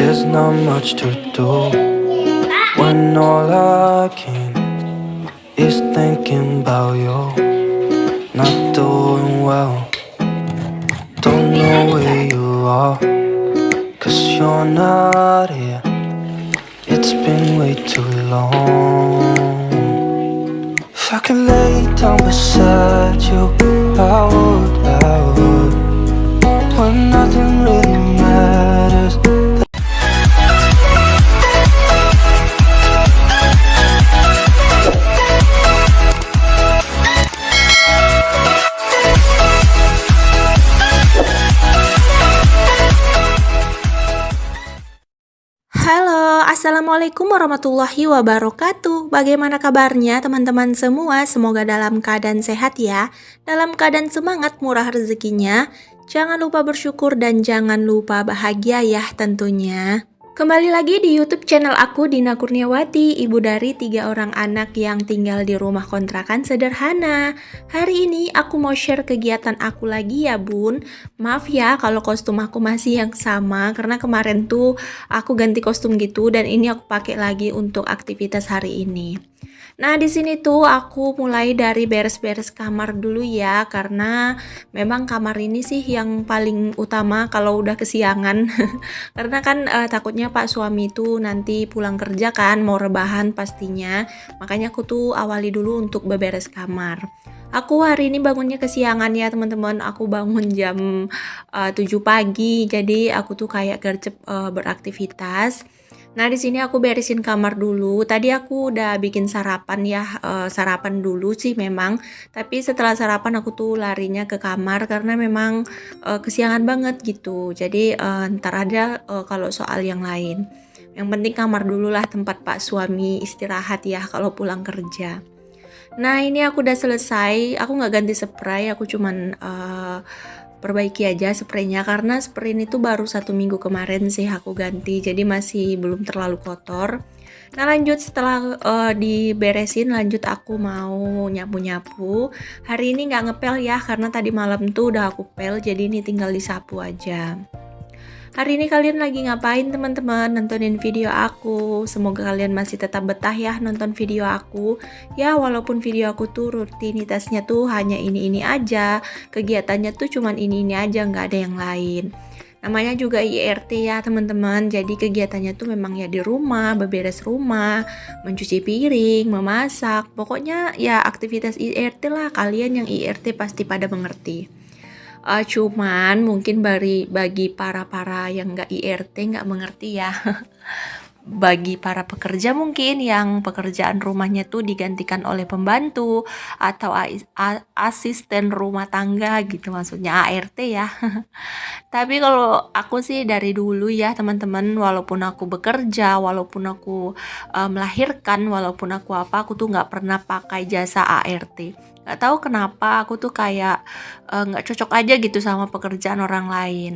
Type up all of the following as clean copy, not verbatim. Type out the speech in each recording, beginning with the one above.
There's not much to do when all I can is thinking about you. Not doing well, don't know where you are, 'cause you're not here. It's been way too long. If I could lay down beside you, I would. When nothing really matters. Halo, assalamualaikum warahmatullahi wabarakatuh. Bagaimana kabarnya teman-teman semua? Semoga dalam keadaan sehat ya. Dalam keadaan semangat, murah rezekinya. Jangan lupa bersyukur dan jangan lupa bahagia ya tentunya. Kembali lagi di YouTube channel aku, Dina Kurniawati, ibu dari 3 orang anak yang tinggal di rumah kontrakan sederhana. Hari ini aku mau share kegiatan aku lagi ya bun. Maaf ya kalau kostum aku masih yang sama, karena kemarin tuh aku ganti kostum gitu dan ini aku pakai lagi untuk aktivitas hari ini. Nah, di sini tuh aku mulai dari beres-beres kamar dulu ya, karena memang kamar ini sih yang paling utama kalau udah kesiangan. Karena kan takutnya Pak suami tuh nanti pulang kerja kan, mau rebahan pastinya. Makanya aku tuh awali dulu untuk beberes kamar. Aku hari ini bangunnya kesiangan ya teman-teman. Aku bangun jam 7 pagi, jadi aku tuh kayak gercep beraktivitas. Nah, di sini aku beresin kamar dulu. Tadi aku udah bikin sarapan ya, sarapan dulu sih memang. Tapi setelah sarapan aku tuh larinya ke kamar karena memang kesiangan banget gitu. Jadi ntar ada kalau soal yang lain. Yang penting kamar dulu lah tempat Pak suami istirahat ya kalau pulang kerja. Nah, ini aku udah selesai. Aku nggak ganti spray, aku cuman perbaiki aja spraynya karena spray ini tuh baru 1 minggu kemarin sih aku ganti, jadi masih belum terlalu kotor. Nah, lanjut setelah diberesin, lanjut aku mau nyapu-nyapu. Hari ini nggak ngepel ya karena tadi malam tuh udah aku pel, jadi ini tinggal disapu aja. Hari ini kalian lagi ngapain teman-teman? Nontonin video aku. Semoga kalian masih tetap betah ya nonton video aku. Ya walaupun video aku tuh rutinitasnya tuh hanya ini-ini aja. Kegiatannya tuh cuman ini-ini aja, nggak ada yang lain. Namanya juga IRT ya teman-teman. Jadi kegiatannya tuh memang ya di rumah, beberes rumah, mencuci piring, memasak. Pokoknya ya aktivitas IRT lah. Kalian yang IRT pasti pada mengerti. Cuman mungkin bagi para yang nggak IRT nggak mengerti ya. Bagi para pekerja mungkin yang pekerjaan rumahnya tuh digantikan oleh pembantu atau asisten rumah tangga gitu, maksudnya ART ya. Tapi kalau aku sih dari dulu ya teman-teman, walaupun aku bekerja, walaupun aku melahirkan, walaupun aku tuh nggak pernah pakai jasa ART. Nggak tahu kenapa aku tuh kayak nggak cocok aja gitu sama pekerjaan orang lain.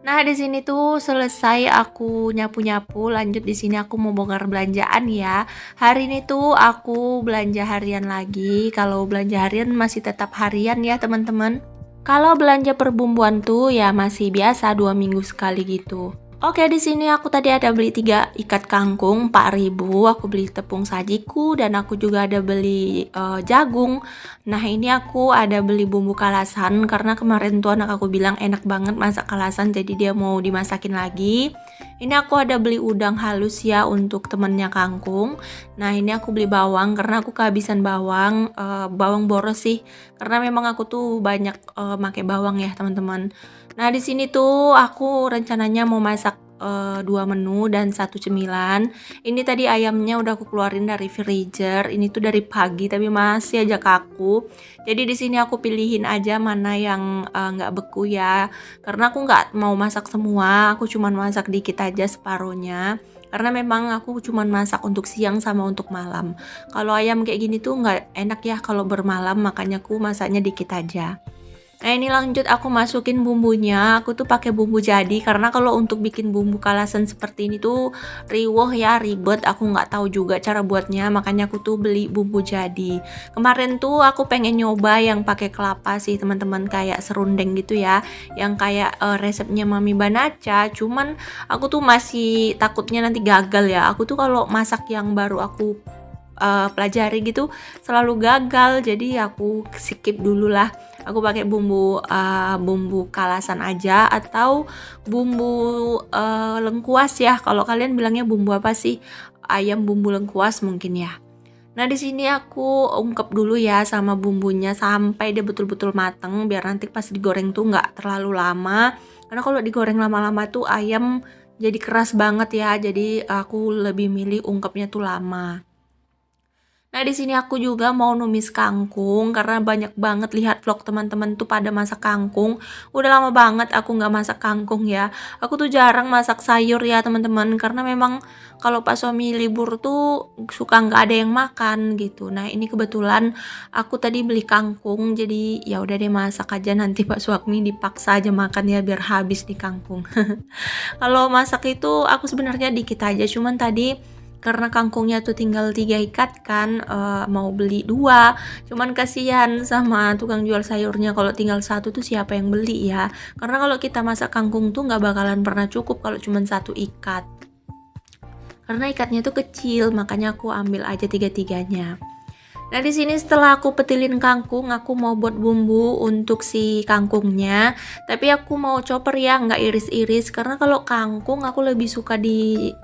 Nah, di sini tuh selesai aku nyapu-nyapu, lanjut di sini aku mau bongkar belanjaan ya. Hari ini tuh aku belanja harian lagi. Kalau belanja harian masih tetap harian ya, teman-teman. Kalau belanja perbumbuan tuh ya masih biasa 2 minggu sekali gitu. Oke, di sini aku tadi ada beli 3 ikat kangkung 4.000. Aku beli tepung sajiku dan aku juga ada beli jagung. Nah, ini aku ada beli bumbu kalasan karena kemarin tuh anak aku bilang enak banget masak kalasan, jadi dia mau dimasakin lagi. Ini aku ada beli udang halus ya untuk temennya kangkung. Nah, ini aku beli bawang karena aku kehabisan bawang, bawang boros sih. Karena memang aku tuh banyak pakai bawang ya, teman-teman. Nah, di sini tuh aku rencananya mau masak 2 menu dan 1 cemilan. Ini tadi ayamnya udah aku keluarin dari freezer. Ini tuh dari pagi tapi masih aja kaku. Jadi di sini aku pilihin aja mana yang nggak beku ya. Karena aku nggak mau masak semua, aku cuman masak dikit aja separohnya. Karena memang aku cuman masak untuk siang sama untuk malam. Kalau ayam kayak gini tuh nggak enak ya kalau bermalam, makanya aku masaknya dikit aja. Nah ini lanjut aku masukin bumbunya, aku tuh pakai bumbu jadi karena kalau untuk bikin bumbu kalasan seperti ini tuh riweh ya, ribet, aku nggak tahu juga cara buatnya, makanya aku tuh beli bumbu jadi. Kemarin tuh aku pengen nyoba yang pakai kelapa sih teman-teman, kayak serundeng gitu ya, yang kayak resepnya Mami Banaca, cuman aku tuh masih takutnya nanti gagal ya. Aku tuh kalau masak yang baru aku pelajari gitu selalu gagal, jadi aku skip dulu lah. Aku pakai bumbu kalasan aja atau bumbu lengkuas ya. Kalau kalian bilangnya bumbu apa sih? Ayam bumbu lengkuas mungkin ya. Nah di sini aku ungkep dulu ya sama bumbunya sampai dia betul-betul mateng, biar nanti pas digoreng tuh nggak terlalu lama. Karena kalau digoreng lama-lama tuh ayam jadi keras banget ya. Jadi aku lebih milih ungkepnya tuh lama. Nah, di sini aku juga mau numis kangkung karena banyak banget lihat vlog teman-teman tuh pada masak kangkung. Udah lama banget aku nggak masak kangkung ya. Aku tuh jarang masak sayur ya teman-teman karena memang kalau pas suami libur tuh suka nggak ada yang makan gitu. Nah, ini kebetulan aku tadi beli kangkung jadi ya udah deh masak aja, nanti Pak suami dipaksa aja makan ya biar habis di kangkung. Kalau masak itu aku sebenarnya dikit aja, cuman tadi karena kangkungnya tuh tinggal 3 ikat kan, mau beli 2, cuman kasihan sama tukang jual sayurnya kalau tinggal 1 tuh siapa yang beli ya. Karena kalau kita masak kangkung tuh nggak bakalan pernah cukup kalau cuman 1 ikat. Karena ikatnya tuh kecil, makanya aku ambil aja 3-tiganya. Nah di sini setelah aku petilin kangkung, aku mau buat bumbu untuk si kangkungnya. Tapi aku mau chopper ya, nggak iris-iris. Karena kalau kangkung aku lebih suka di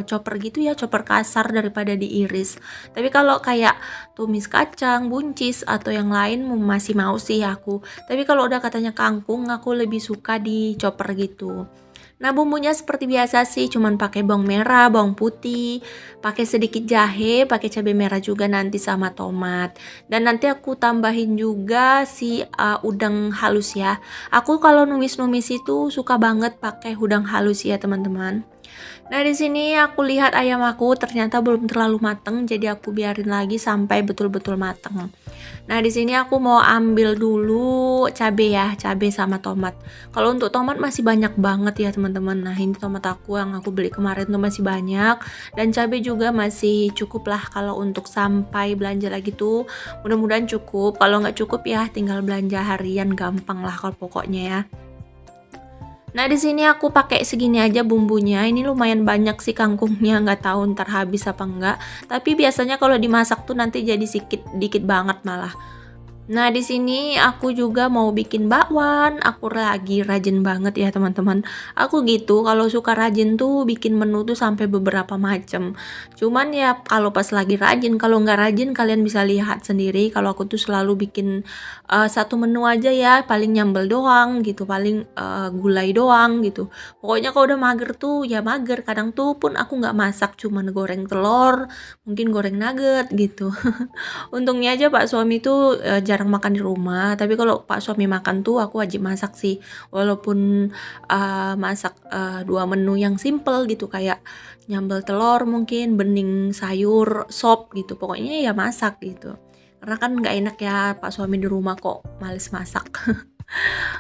chopper gitu ya, chopper kasar daripada diiris. Tapi kalau kayak tumis kacang, buncis atau yang lain masih mau sih aku. Tapi kalau udah katanya kangkung, aku lebih suka di chopper gitu. Nah bumbunya seperti biasa sih, cuman pakai bawang merah, bawang putih, pakai sedikit jahe, pakai cabai merah juga nanti sama tomat. Dan nanti aku tambahin juga si udang halus ya. Aku kalau numis-numis itu suka banget pakai udang halus ya teman-teman. Nah di sini aku lihat ayam aku ternyata belum terlalu mateng, jadi aku biarin lagi sampai betul-betul mateng. Nah di sini aku mau ambil dulu cabai ya, cabai sama tomat. Kalau untuk tomat masih banyak banget ya teman-teman. Nah ini tomat aku yang aku beli kemarin tuh masih banyak, dan cabai juga masih cukup lah kalau untuk sampai belanja lagi tuh. Mudah-mudahan cukup. Kalau nggak cukup ya tinggal belanja harian, gampang lah kalau pokoknya ya. Nah di sini aku pakai segini aja bumbunya. Ini lumayan banyak sih kangkungnya, nggak tahu ntar habis apa enggak. Tapi biasanya kalau dimasak tuh nanti jadi dikit banget malah. Nah, di sini aku juga mau bikin bakwan. Aku lagi rajin banget ya, teman-teman. Aku gitu, kalau suka rajin tuh bikin menu tuh sampai beberapa macam. Cuman ya kalau pas lagi rajin, kalau nggak rajin kalian bisa lihat sendiri kalau aku tuh selalu bikin satu menu aja ya, paling nyambel doang gitu, paling gulai doang gitu. Pokoknya kalau udah mager tuh ya mager. Kadang tuh pun aku nggak masak, cuman goreng telur, mungkin goreng nugget gitu. Untungnya aja Pak suami tuh jarang makan di rumah, tapi kalau Pak suami makan tuh aku wajib masak sih. Walaupun masak 2 menu yang simple gitu kayak nyambel telur mungkin, bening sayur, sop gitu. Pokoknya ya masak gitu. Karena kan nggak enak ya Pak suami di rumah kok males masak.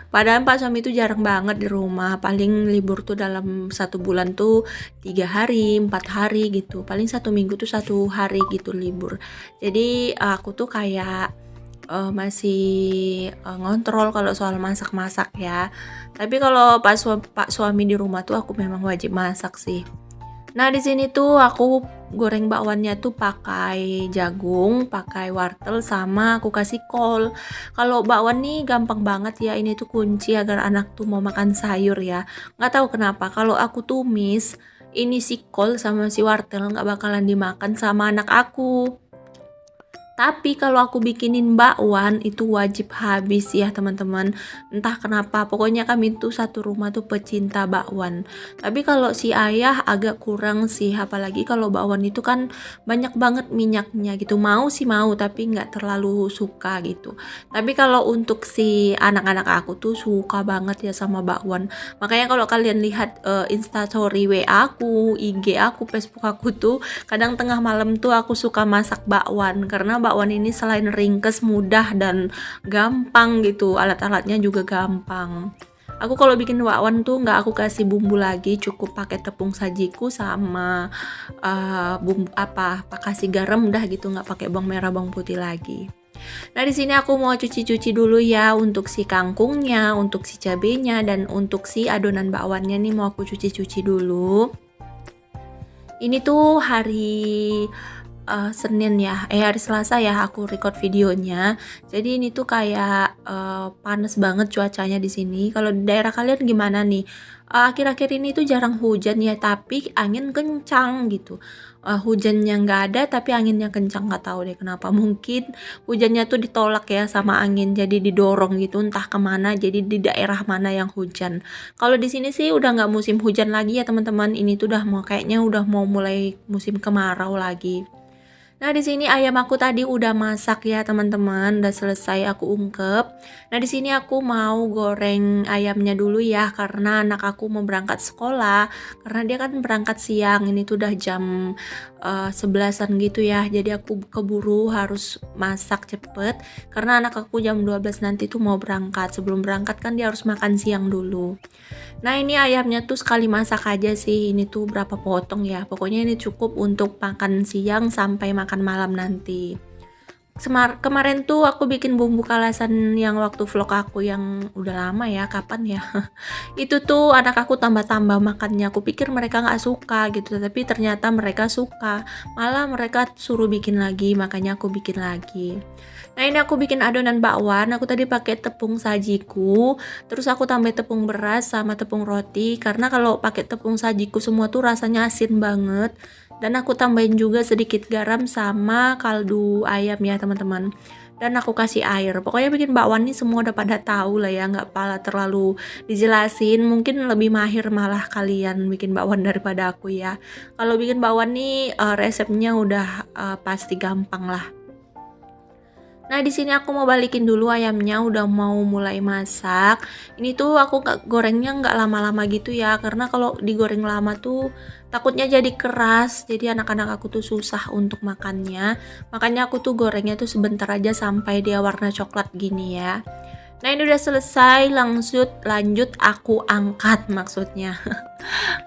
Padahal Pak suami itu jarang banget di rumah, paling libur tuh dalam 1 bulan tuh 3 hari, 4 hari gitu, paling 1 minggu tuh 1 hari gitu libur. Jadi aku tuh kayak masih ngontrol kalau soal masak-masak ya. Tapi kalau Pak suami di rumah tuh aku memang wajib masak sih. Nah di sini tuh aku goreng bakwannya tuh pakai jagung, pakai wortel, sama aku kasih kol. Kalau bakwan nih gampang banget ya, ini tuh kunci agar anak tuh mau makan sayur ya. Nggak tahu kenapa kalau aku tumis ini si kol sama si wortel nggak bakalan dimakan sama anak aku. Tapi kalau aku bikinin bakwan itu wajib habis ya teman-teman. Entah kenapa, pokoknya kami tuh satu rumah tuh pecinta bakwan. Tapi kalau si ayah agak kurang sih, apalagi kalau bakwan itu kan banyak banget minyaknya gitu. Mau sih mau, tapi nggak terlalu suka gitu. Tapi kalau untuk si anak-anak aku tuh suka banget ya sama bakwan. Makanya kalau kalian lihat instastory WA aku, IG aku, Facebook aku tuh kadang tengah malam tuh aku suka masak bakwan, karena bakwan bakwan ini selain ringkes, mudah dan gampang gitu, alat-alatnya juga gampang. Aku kalau bikin bakwan tuh nggak aku kasih bumbu lagi, cukup pakai tepung sajiku sama bumbu kasih garam udah gitu, nggak pakai bawang merah bawang putih lagi. Nah, di sini aku mau cuci-cuci dulu ya untuk si kangkungnya, untuk si cabenya, dan untuk si adonan bakwannya nih mau aku cuci-cuci dulu. Ini tuh hari Senin ya, hari Selasa ya aku record videonya. Jadi ini tuh kayak panas banget cuacanya di sini. Kalau di daerah kalian gimana nih? Akhir-akhir ini tuh jarang hujan ya, tapi angin kencang gitu. Hujannya nggak ada, tapi anginnya kencang, nggak tahu deh kenapa. Mungkin hujannya tuh ditolak ya sama angin, jadi didorong gitu entah kemana. Jadi di daerah mana yang hujan. Kalau di sini sih udah nggak musim hujan lagi ya teman-teman. Ini tuh kayaknya udah mau mulai musim kemarau lagi. Nah, di sini ayam aku tadi udah masak ya, teman-teman. Udah selesai aku ungkep. Nah, di sini aku mau goreng ayamnya dulu ya, karena anak aku mau berangkat sekolah. Karena dia kan berangkat siang. Ini tuh udah jam 11-an gitu ya. Jadi aku keburu harus masak cepet. Karena anak aku jam 12 nanti tuh mau berangkat. Sebelum berangkat kan dia harus makan siang dulu. Nah, ini ayamnya tuh sekali masak aja sih. Ini tuh berapa potong ya. Pokoknya ini cukup untuk makan siang sampai makan malam nanti. Kemarin tuh aku bikin bumbu kalasan yang waktu vlog aku yang udah lama ya, kapan ya. Itu tuh anak aku tambah-tambah makannya. Aku pikir mereka nggak suka gitu, tapi ternyata mereka suka. Malah mereka suruh bikin lagi, makanya aku bikin lagi. Nah, ini aku bikin adonan bakwan. Aku tadi pakai tepung sajiku, terus aku tambah tepung beras sama tepung roti. Karena kalau pakai tepung sajiku semua tuh rasanya asin banget. Dan aku tambahin juga sedikit garam sama kaldu ayam ya teman-teman. Dan aku kasih air. Pokoknya bikin bakwan nih semua udah pada tahu lah ya, nggak pala terlalu dijelasin. Mungkin lebih mahir malah kalian bikin bakwan daripada aku ya. Kalau bikin bakwan nih resepnya udah pasti gampang lah. Nah, di sini aku mau balikin dulu ayamnya, udah mau mulai masak. Ini tuh aku gorengnya nggak lama-lama gitu ya, karena kalau digoreng lama tuh takutnya jadi keras. Jadi anak-anak aku tuh susah untuk makannya. Makanya aku tuh gorengnya tuh sebentar aja sampai dia warna coklat gini ya. Nah, ini udah selesai, lanjut aku angkat maksudnya.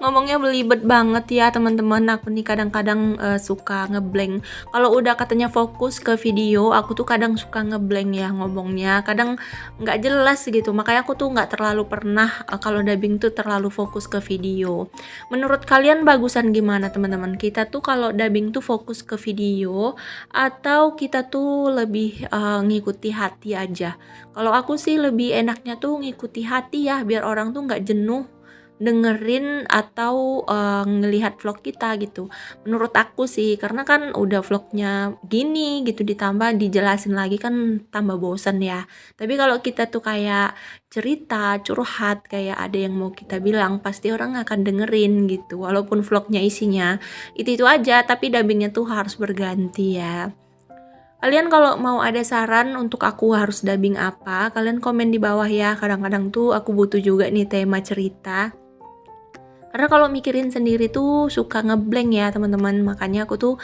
Ngomongnya belibet banget ya teman-teman. Aku nih kadang-kadang suka ngeblank. Kalau udah katanya fokus ke video, aku tuh kadang suka ngeblank ya ngomongnya. Kadang nggak jelas gitu. Makanya aku tuh nggak terlalu pernah kalau dubbing tuh terlalu fokus ke video. Menurut kalian bagusan gimana teman-teman? Kita tuh kalau dubbing tuh fokus ke video atau kita tuh lebih ngikuti hati aja? Kalau aku sih lebih enaknya tuh ngikuti hati ya, biar orang tuh nggak jenuh dengerin atau ngelihat vlog kita gitu. Menurut aku sih, karena kan udah vlognya gini gitu, ditambah dijelasin lagi kan tambah bosan ya. Tapi kalau kita tuh kayak cerita, curhat, kayak ada yang mau kita bilang, pasti orang akan dengerin gitu. Walaupun vlognya isinya itu aja, tapi dubbingnya tuh harus berganti ya. Kalian kalau mau ada saran untuk aku harus dubbing apa, kalian komen di bawah ya. Kadang-kadang tuh aku butuh juga nih tema cerita. Karena kalau mikirin sendiri tuh suka ngeblank ya teman-teman. Makanya aku tuh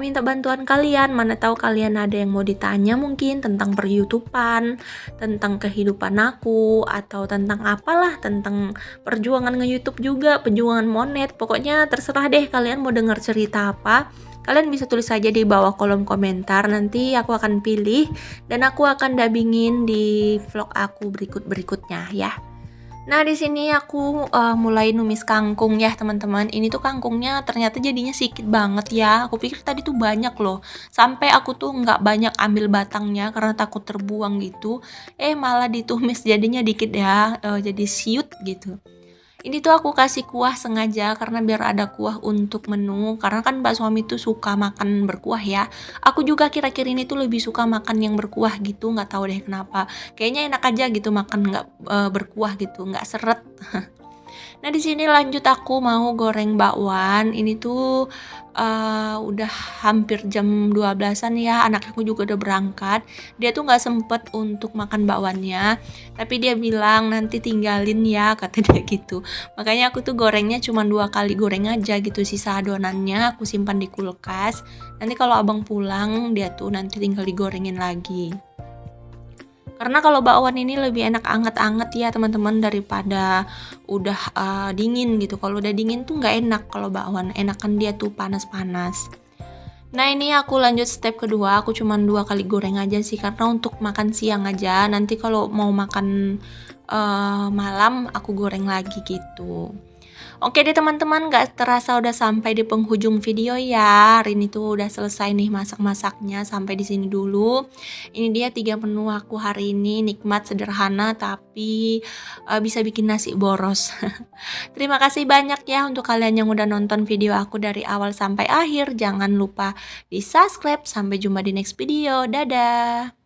minta bantuan kalian. Mana tahu kalian ada yang mau ditanya mungkin tentang per-YouTubean, tentang kehidupan aku, atau tentang apalah, tentang perjuangan nge-YouTube juga, perjuangan monet. Pokoknya terserah deh kalian mau denger cerita apa. Kalian bisa tulis aja di bawah kolom komentar. Nanti aku akan pilih dan aku akan dubbingin di vlog aku berikutnya ya. Nah, di sini aku mulai numis kangkung ya teman-teman. Ini tuh kangkungnya ternyata jadinya sedikit banget ya. Aku pikir tadi tuh banyak loh. Sampai aku tuh nggak banyak ambil batangnya karena takut terbuang gitu. Malah ditumis jadinya dikit ya. Jadi siut gitu. Ini tuh aku kasih kuah sengaja karena biar ada kuah untuk menu. Karena kan Mbak suami tuh suka makan berkuah ya. Aku juga kira-kira ini tuh lebih suka makan yang berkuah gitu. Nggak tahu deh kenapa. Kayaknya enak aja gitu makan nggak berkuah gitu, nggak seret. Nah, di sini lanjut aku mau goreng bakwan. Ini tuh udah hampir jam 12-an ya. Anak aku juga udah berangkat. Dia tuh nggak sempet untuk makan bakwannya, tapi dia bilang nanti tinggalin ya, kata dia gitu. Makanya aku tuh gorengnya cuma 2 kali goreng aja gitu. Sisa adonannya aku simpan di kulkas. Nanti kalau abang pulang dia tuh nanti tinggal digorengin lagi. Karena kalau bakwan ini lebih enak anget-anget ya teman-teman daripada udah dingin gitu. Kalau udah dingin tuh nggak enak kalau bakwan. Enakan dia tuh panas-panas. Nah, ini aku lanjut step kedua. Aku cuma 2 kali goreng aja sih karena untuk makan siang aja. Nanti kalau mau makan malam aku goreng lagi gitu. Oke deh teman-teman, gak terasa udah sampai di penghujung video ya. Hari ini tuh udah selesai nih masak-masaknya, sampai di sini dulu. Ini dia 3 menu aku hari ini, nikmat, sederhana, tapi bisa bikin nasi boros. Terima kasih banyak ya untuk kalian yang udah nonton video aku dari awal sampai akhir. Jangan lupa di subscribe. Sampai jumpa di next video. Dadah!